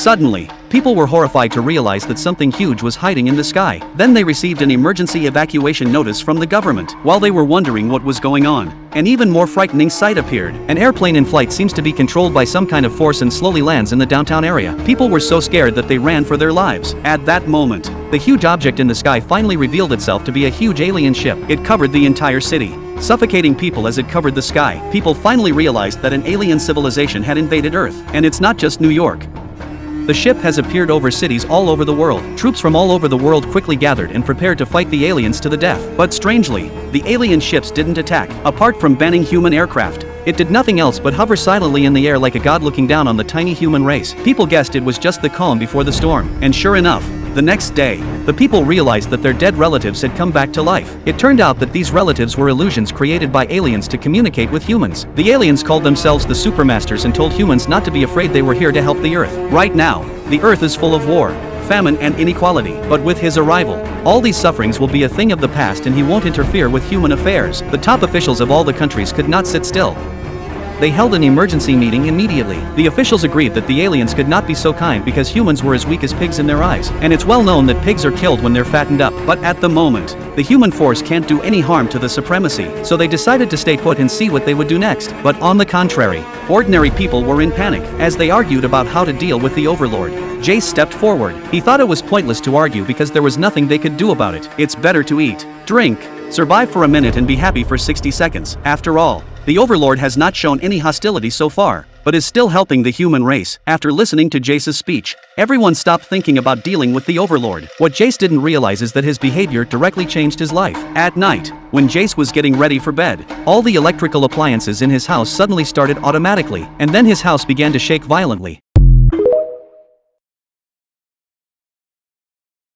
Suddenly, people were horrified to realize that something huge was hiding in the sky. Then they received an emergency evacuation notice from the government. While they were wondering what was going on, an even more frightening sight appeared. An airplane in flight seems to be controlled by some kind of force and slowly lands in the downtown area. People were so scared that they ran for their lives. At that moment, the huge object in the sky finally revealed itself to be a huge alien ship. It covered the entire city, suffocating people as it covered the sky. People finally realized that an alien civilization had invaded Earth. And it's not just New York. The ship has appeared over cities all over the world. Troops from all over the world quickly gathered and prepared to fight the aliens to the death. But strangely, the alien ships didn't attack. Apart from banning human aircraft, it did nothing else but hover silently in the air like a god looking down on the tiny human race. People guessed it was just the calm before the storm. And sure enough, the next day, the people realized that their dead relatives had come back to life. It turned out that these relatives were illusions created by aliens to communicate with humans. The aliens called themselves the Supermasters and told humans not to be afraid, they were here to help the Earth. Right now, the Earth is full of war, famine and inequality. But with his arrival, all these sufferings will be a thing of the past and he won't interfere with human affairs. The top officials of all the countries could not sit still. They held an emergency meeting immediately. The officials agreed that the aliens could not be so kind because humans were as weak as pigs in their eyes. And it's well known that pigs are killed when they're fattened up. But at the moment, the human force can't do any harm to the supremacy. So they decided to stay put and see what they would do next. But on the contrary, ordinary people were in panic as they argued about how to deal with the overlord. Jace stepped forward. He thought it was pointless to argue because there was nothing they could do about it. It's better to eat, drink, survive for a minute and be happy for 60 seconds. After all, the Overlord has not shown any hostility so far, but is still helping the human race. After listening to Jace's speech, everyone stopped thinking about dealing with the Overlord. What Jace didn't realize is that his behavior directly changed his life. At night, when Jace was getting ready for bed, all the electrical appliances in his house suddenly started automatically, and then his house began to shake violently.